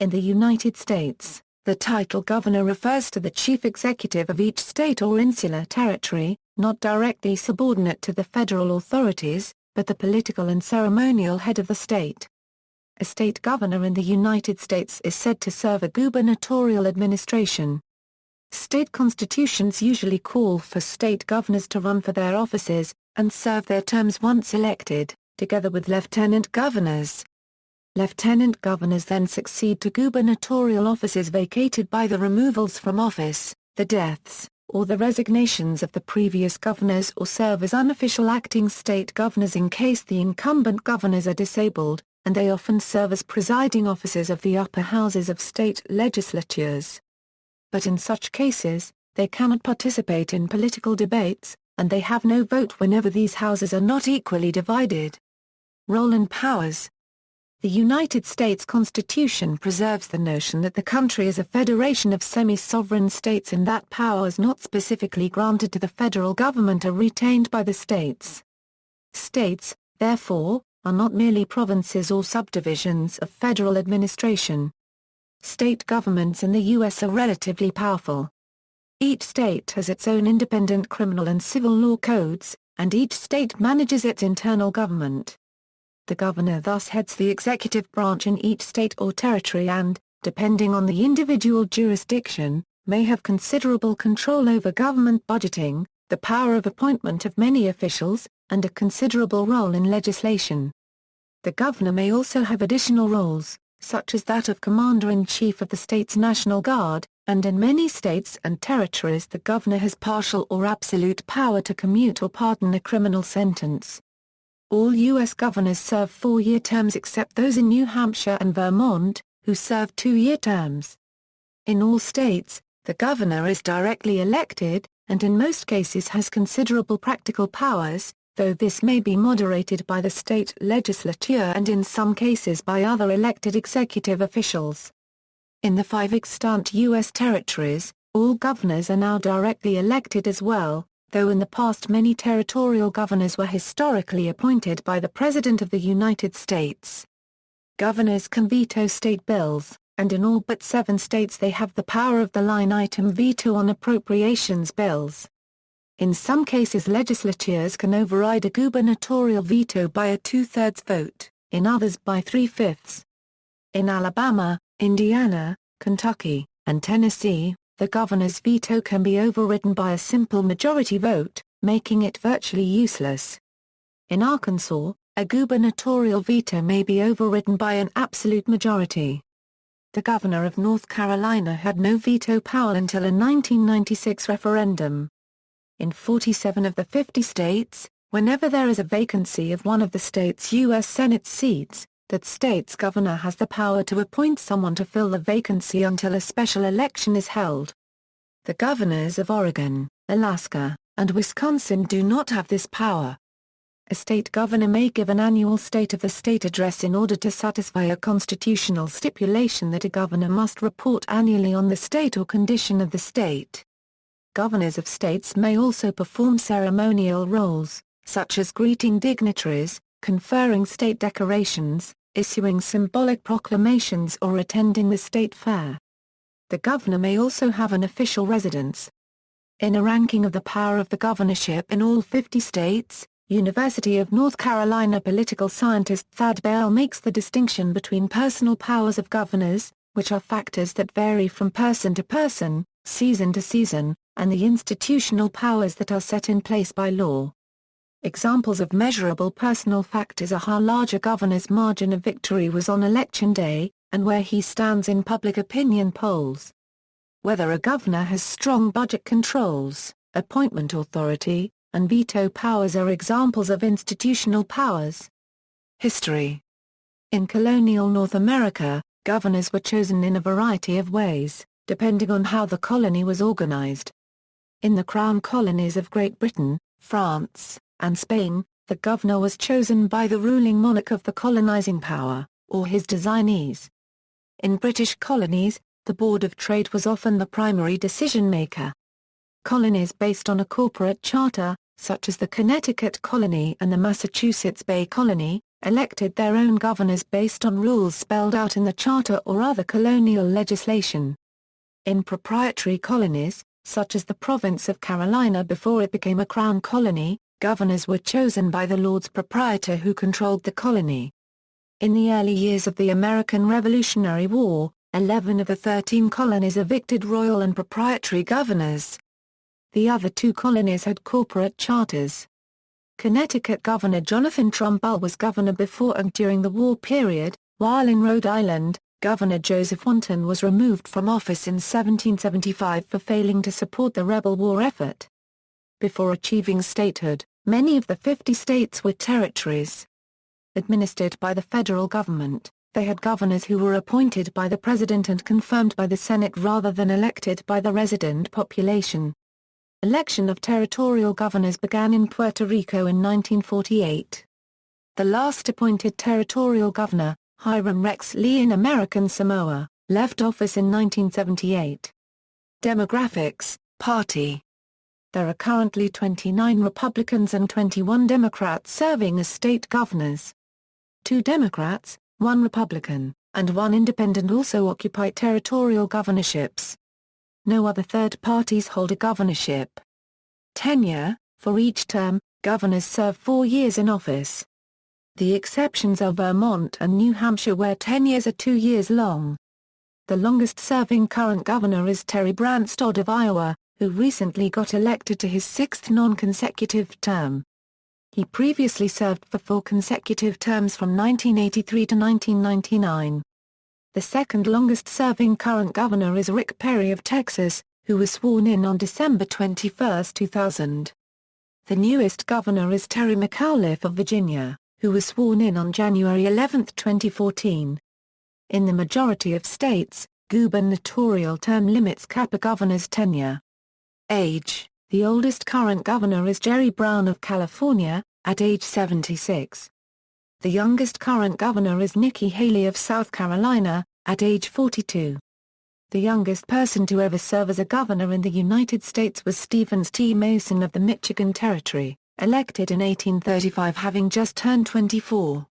In the United States, the title governor refers to the chief executive of each state or insular territory, not directly subordinate to the federal authorities, but the political and ceremonial head of the state. A state governor in the United States is said to serve a gubernatorial administration. State constitutions usually call for state governors to run for their offices, and serve their terms once elected, together with lieutenant governors. Lieutenant governors then succeed to gubernatorial offices vacated by the removals from office, the deaths, or the resignations of the previous governors, or serve as unofficial acting state governors in case the incumbent governors are disabled, and they often serve as presiding officers of the upper houses of state legislatures. But in such cases, they cannot participate in political debates, and they have no vote whenever these houses are not equally divided. Role and powers. The United States Constitution preserves the notion that the country is a federation of semi-sovereign states and that powers not specifically granted to the federal government are retained by the states. States, therefore, are not merely provinces or subdivisions of federal administration. State governments in the U.S. are relatively powerful. Each state has its own independent criminal and civil law codes, and each state manages its internal government. The governor thus heads the executive branch in each state or territory and, depending on the individual jurisdiction, may have considerable control over government budgeting, the power of appointment of many officials, and a considerable role in legislation. The governor may also have additional roles, such as that of commander-in-chief of the state's National Guard, and in many states and territories the governor has partial or absolute power to commute or pardon a criminal sentence. All U.S. governors serve 4-year terms except those in New Hampshire and Vermont, who serve 2-year terms. In all states, the governor is directly elected, and in most cases has considerable practical powers, though this may be moderated by the state legislature and in some cases by other elected executive officials. In the 5 extant U.S. territories, all governors are now directly elected as well, though in the past many territorial governors were historically appointed by the President of the United States. Governors can veto state bills, and in all but 7 states they have the power of the line-item veto on appropriations bills. In some cases legislatures can override a gubernatorial veto by a 2/3 vote, in others by 3/5. In Alabama, Indiana, Kentucky, and Tennessee, the governor's veto can be overridden by a simple majority vote, making it virtually useless. In Arkansas, a gubernatorial veto may be overridden by an absolute majority. The governor of North Carolina had no veto power until a 1996 referendum. In 47 of the 50 states, whenever there is a vacancy of one of the state's U.S. Senate seats, that state's governor has the power to appoint someone to fill the vacancy until a special election is held. The governors of Oregon, Alaska, and Wisconsin do not have this power. A state governor may give an annual State of the State address in order to satisfy a constitutional stipulation that a governor must report annually on the state or condition of the state. Governors of states may also perform ceremonial roles, such as greeting dignitaries, conferring state decorations, issuing symbolic proclamations or attending the state fair. The governor may also have an official residence. In a ranking of the power of the governorship in all 50 states, University of North Carolina political scientist Thad Bell makes the distinction between personal powers of governors, which are factors that vary from person to person, season to season, and the institutional powers that are set in place by law. Examples of measurable personal factors are how large a governor's margin of victory was on election day, and where he stands in public opinion polls. Whether a governor has strong budget controls, appointment authority, and veto powers are examples of institutional powers. History. In colonial North America, governors were chosen in a variety of ways, depending on how the colony was organized. In the Crown colonies of Great Britain, France, and Spain, the governor was chosen by the ruling monarch of the colonizing power, or his designees. In British colonies, the Board of Trade was often the primary decision-maker. Colonies based on a corporate charter, such as the Connecticut Colony and the Massachusetts Bay Colony, elected their own governors based on rules spelled out in the charter or other colonial legislation. In proprietary colonies, such as the province of Carolina before it became a crown colony, governors were chosen by the Lords Proprietor who controlled the colony. In the early years of the American Revolutionary War, 11 of the 13 colonies evicted royal and proprietary governors. The other 2 colonies had corporate charters. Connecticut Governor Jonathan Trumbull was governor before and during the war period, while in Rhode Island, Governor Joseph Wanton was removed from office in 1775 for failing to support the rebel war effort. Before achieving statehood, many of the 50 states were territories. Administered by the federal government, they had governors who were appointed by the president and confirmed by the Senate rather than elected by the resident population. Election of territorial governors began in Puerto Rico in 1948. The last appointed territorial governor, Hiram Rex Lee in American Samoa, left office in 1978. Demographics, Party. There are currently 29 Republicans and 21 Democrats serving as state governors. 2 Democrats, 1 Republican, and 1 Independent also occupy territorial governorships. No other third parties hold a governorship. Tenure: for each term, governors serve 4 years in office. The exceptions are Vermont and New Hampshire where tenures are 2 years long. The longest-serving current governor is Terry Branstad of Iowa, who recently got elected to his 6th non-consecutive term. He previously served for 4 consecutive terms from 1983 to 1999. The second longest-serving current governor is Rick Perry of Texas, who was sworn in on December 21, 2000. The newest governor is Terry McAuliffe of Virginia, who was sworn in on January 11, 2014. In the majority of states, gubernatorial term limits cap a governor's tenure. Age: the oldest current governor is Jerry Brown of California, at age 76. The youngest current governor is Nikki Haley of South Carolina, at age 42. The youngest person to ever serve as a governor in the United States was Stevens T. Mason of the Michigan Territory, elected in 1835 having just turned 24.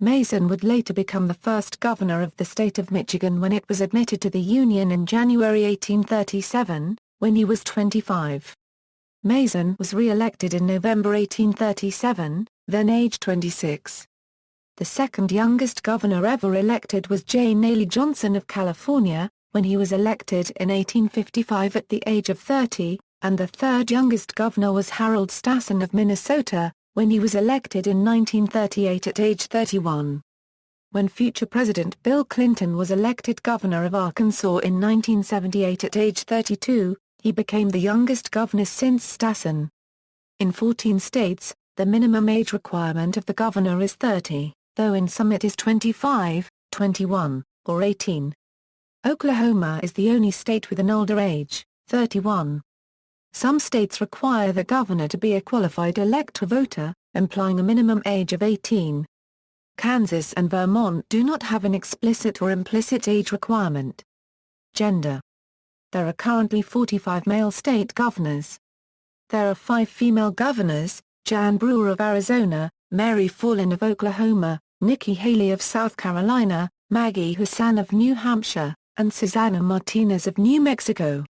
Mason would later become the first governor of the state of Michigan when it was admitted to the Union in January 1837, when he was 25. Mason was re-elected in November 1837, then age 26. The second youngest governor ever elected was J. Naley Johnson of California, when he was elected in 1855 at the age of 30, and the third youngest governor was Harold Stassen of Minnesota, when he was elected in 1938 at age 31. When future President Bill Clinton was elected governor of Arkansas in 1978 at age 32, he became the youngest governor since Stassen. In 14 states, the minimum age requirement of the governor is 30, though in some it is 25, 21, or 18. Oklahoma is the only state with an older age, 31. Some states require the governor to be a qualified elector voter, implying a minimum age of 18. Kansas and Vermont do not have an explicit or implicit age requirement. Gender: there are currently 45 male state governors. There are 5 female governors: Jan Brewer of Arizona, Mary Fallin of Oklahoma, Nikki Haley of South Carolina, Maggie Hassan of New Hampshire, and Susana Martinez of New Mexico.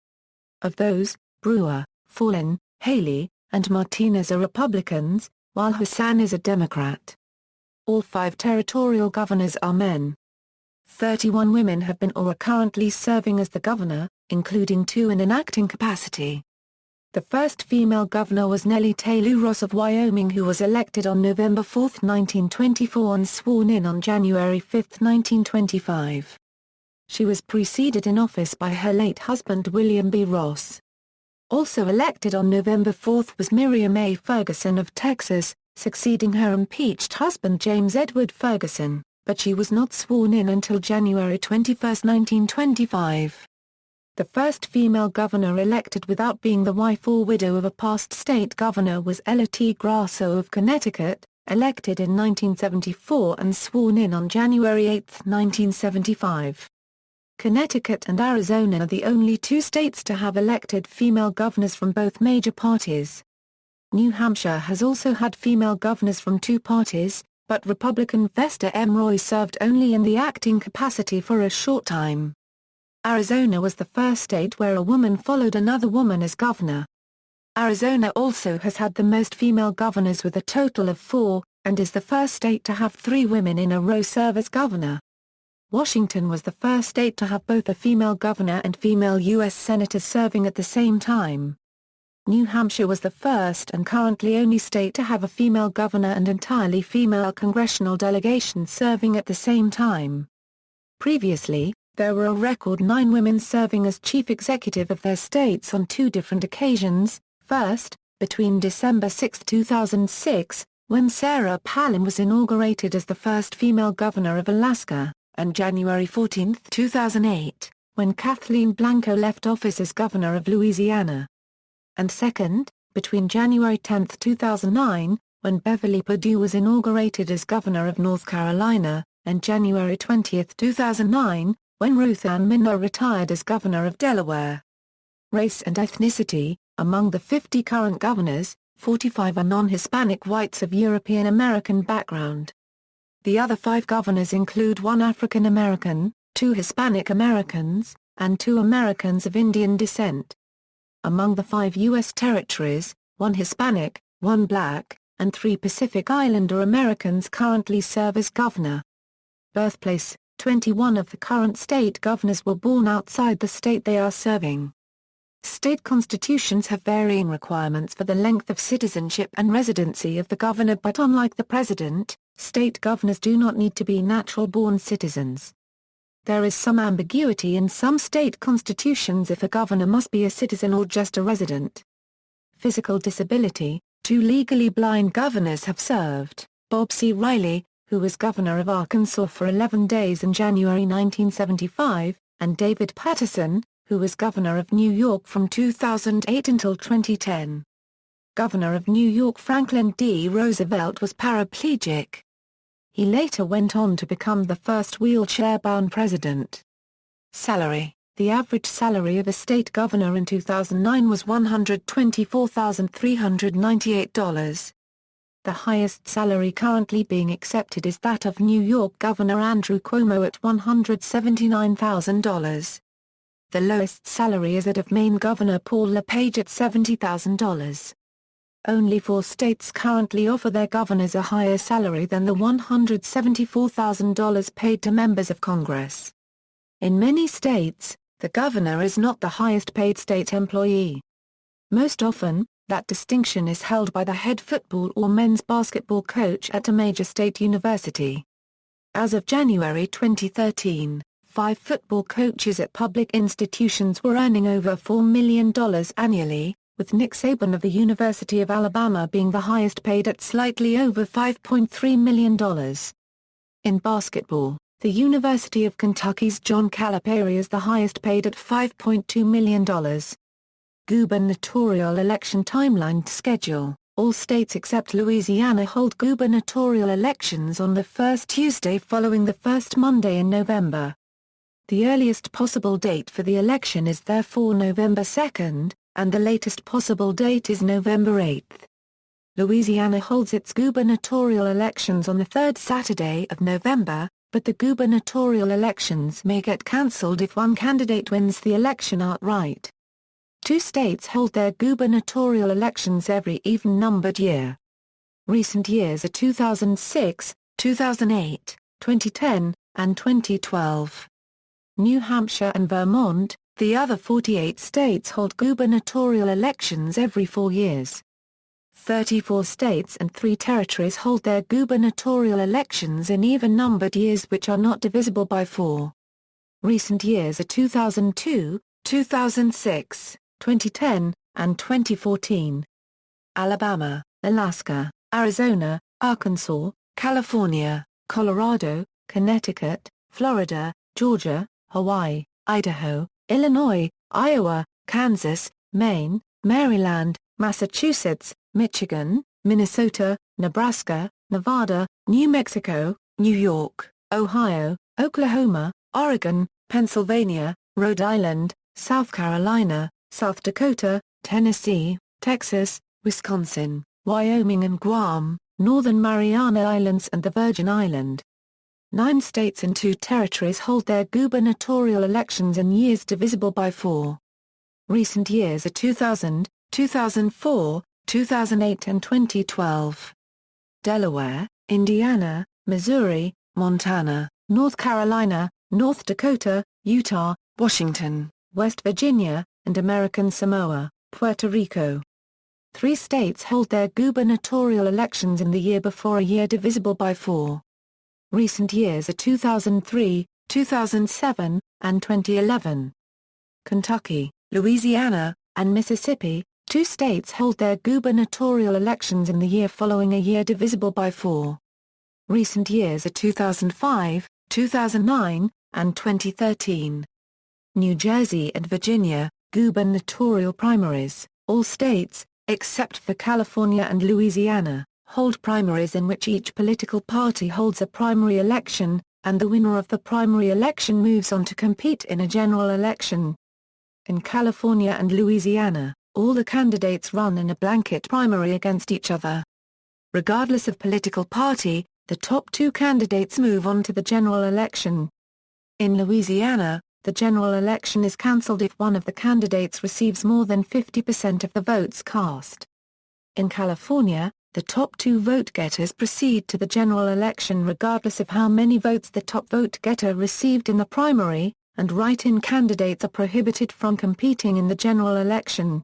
Of those, Brewer, Fallin, Haley, and Martinez are Republicans, while Hassan is a Democrat. All 5 territorial governors are men. 31 women have been or are currently serving as the governor, including 2 in an acting capacity. The first female governor was Nellie Taylor Ross of Wyoming, who was elected on November 4, 1924 and sworn in on January 5, 1925. She was preceded in office by her late husband William B. Ross. Also elected on November 4 was Miriam A. Ferguson of Texas, succeeding her impeached husband James Edward Ferguson, but she was not sworn in until January 21, 1925. The first female governor elected without being the wife or widow of a past state governor was Ella T. Grasso of Connecticut, elected in 1974 and sworn in on January 8, 1975. Connecticut and Arizona are the only 2 states to have elected female governors from both major parties. New Hampshire has also had female governors from 2 parties, but Republican Vesta M. Roy served only in the acting capacity for a short time. Arizona was the first state where a woman followed another woman as governor. Arizona also has had the most female governors with a total of 4, and is the first state to have 3 women in a row serve as governor. Washington was the first state to have both a female governor and female U.S. senators serving at the same time. New Hampshire was the first and currently only state to have a female governor and entirely female congressional delegation serving at the same time. Previously, there were a record 9 women serving as chief executive of their states on 2 different occasions, first, between December 6, 2006, when Sarah Palin was inaugurated as the first female governor of Alaska, and January 14, 2008, when Kathleen Blanco left office as governor of Louisiana. And second, between January 10, 2009, when Beverly Perdue was inaugurated as governor of North Carolina, and January 20, 2009, when Ruth Ann Minner retired as governor of Delaware. Race and ethnicity: among the 50 current governors, 45 are non-Hispanic whites of European American background. The other 5 governors include 1 African American, 2 Hispanic Americans, and 2 Americans of Indian descent. Among the 5 U.S. territories, 1 Hispanic, 1 Black, and 3 Pacific Islander Americans currently serve as governor. Birthplace: 21 of the current state governors were born outside the state they are serving. State constitutions have varying requirements for the length of citizenship and residency of the governor, but unlike the president, state governors do not need to be natural-born citizens. There is some ambiguity in some state constitutions if a governor must be a citizen or just a resident. Physical disability: 2 legally blind governors have served, Bob C. Riley, who was governor of Arkansas for 11 days in January 1975, and David Paterson, who was governor of New York from 2008 until 2010. Governor of New York Franklin D. Roosevelt was paraplegic. He later went on to become the first wheelchair-bound president. Salary: the average salary of a state governor in 2009 was $124,398. The highest salary currently being accepted is that of New York Governor Andrew Cuomo at $179,000. The lowest salary is that of Maine Governor Paul LePage at $70,000. Only 4 states currently offer their governors a higher salary than the $174,000 paid to members of Congress. In many states, the governor is not the highest-paid state employee. Most often, that distinction is held by the head football or men's basketball coach at a major state university. As of January 2013, 5 football coaches at public institutions were earning over $4 million annually, with Nick Saban of the University of Alabama being the highest paid at slightly over $5.3 million. In basketball, the University of Kentucky's John Calipari is the highest paid at $5.2 million. Gubernatorial election timeline schedule: all states except Louisiana hold gubernatorial elections on the first Tuesday following the first Monday in November. The earliest possible date for the election is therefore November 2, and the latest possible date is November 8. Louisiana holds its gubernatorial elections on the third Saturday of November, but the gubernatorial elections may get cancelled if one candidate wins the election outright. 2 states hold their gubernatorial elections every even-numbered year. Recent years are 2006, 2008, 2010, and 2012. New Hampshire and Vermont, the other 48 states hold gubernatorial elections every 4 years. 34 states and 3 territories hold their gubernatorial elections in even-numbered years which are not divisible by 4. Recent years are 2002, 2006, 2010, and 2014. Alabama, Alaska, Arizona, Arkansas, California, Colorado, Connecticut, Florida, Georgia, Hawaii, Idaho, Illinois, Iowa, Kansas, Maine, Maryland, Massachusetts, Michigan, Minnesota, Nebraska, Nevada, New Mexico, New York, Ohio, Oklahoma, Oregon, Pennsylvania, Rhode Island, South Carolina, South Dakota, Tennessee, Texas, Wisconsin, Wyoming and Guam, Northern Mariana Islands and the Virgin Island. 9 states and 2 territories hold their gubernatorial elections in years divisible by 4. Recent years are 2000, 2004, 2008 and 2012. Delaware, Indiana, Missouri, Montana, North Carolina, North Dakota, Utah, Washington, West Virginia, and American Samoa, Puerto Rico. 3 states hold their gubernatorial elections in the year before a year divisible by 4. Recent years are 2003, 2007, and 2011. Kentucky, Louisiana, and Mississippi, 2 states hold their gubernatorial elections in the year following a year divisible by 4. Recent years are 2005, 2009, and 2013. New Jersey and Virginia, gubernatorial primaries. All states, except for California and Louisiana, hold primaries in which each political party holds a primary election, and the winner of the primary election moves on to compete in a general election. In California and Louisiana, all the candidates run in a blanket primary against each other. Regardless of political party, the top 2 candidates move on to the general election. In Louisiana, the general election is cancelled if one of the candidates receives more than 50% of the votes cast. In California, the top 2 vote-getters proceed to the general election regardless of how many votes the top vote-getter received in the primary, and write-in candidates are prohibited from competing in the general election.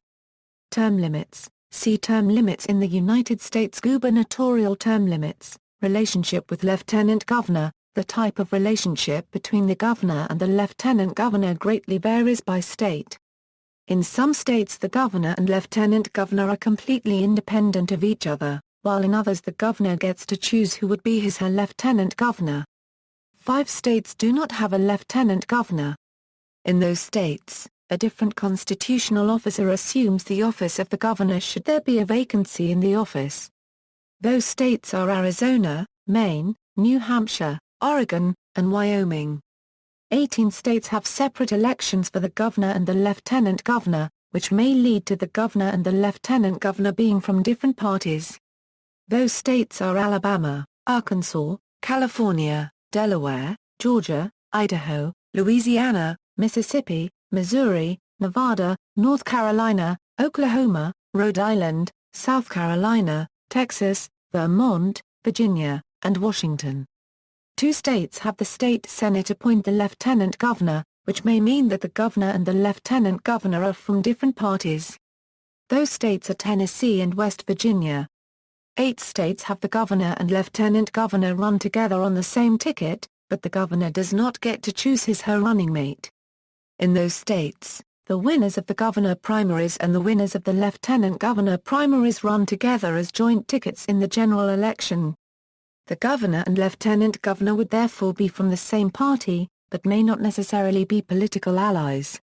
Term limits. See term limits in the United States. Gubernatorial term limits. Relationship with lieutenant governor. The type of relationship between the governor and the lieutenant governor greatly varies by state. In some states the governor and lieutenant governor are completely independent of each other, while in others the governor gets to choose who would be his/her lieutenant governor. 5 states do not have a lieutenant governor. In those states, a different constitutional officer assumes the office of the governor should there be a vacancy in the office. Those states are Arizona, Maine, New Hampshire, Oregon, and Wyoming. 18 states have separate elections for the governor and the lieutenant governor, which may lead to the governor and the lieutenant governor being from different parties. Those states are Alabama, Arkansas, California, Delaware, Georgia, Idaho, Louisiana, Mississippi, Missouri, Nevada, North Carolina, Oklahoma, Rhode Island, South Carolina, Texas, Vermont, Virginia, and Washington. 2 states have the state senate appoint the lieutenant governor, which may mean that the governor and the lieutenant governor are from different parties. Those states are Tennessee and West Virginia. 8 states have the governor and lieutenant governor run together on the same ticket, but the governor does not get to choose his/her running mate. In those states, the winners of the governor primaries and the winners of the lieutenant governor primaries run together as joint tickets in the general election. The governor and lieutenant governor would therefore be from the same party, but may not necessarily be political allies.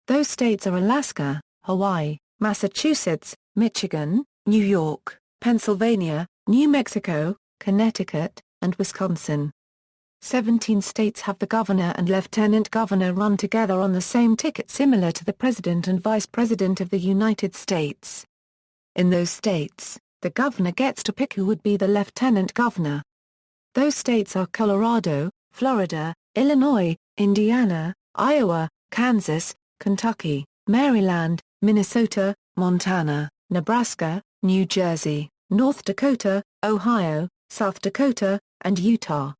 Those states are Alaska, Hawaii, Massachusetts, Michigan, New York, Pennsylvania, New Mexico, Connecticut, and Wisconsin. 17 states have the governor and lieutenant governor run together on the same ticket similar to the president and vice president of the United States. In those states, the governor gets to pick who would be the lieutenant governor. Those states are Colorado, Florida, Illinois, Indiana, Iowa, Kansas, Kentucky, Maryland, Minnesota, Montana, Nebraska, New Jersey, North Dakota, Ohio, South Dakota, and Utah.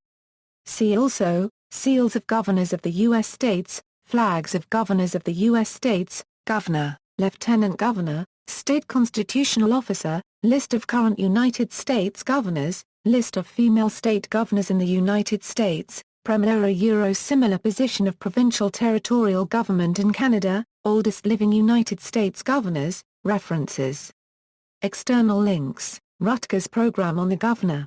See also, Seals of Governors of the U.S. States, Flags of Governors of the U.S. States, Governor, Lieutenant Governor, State Constitutional Officer, List of current United States governors, List of female state governors in the United States, Premier similar position of provincial territorial government in Canada, oldest living United States governors, references. External links, Rutgers Program on the Governor.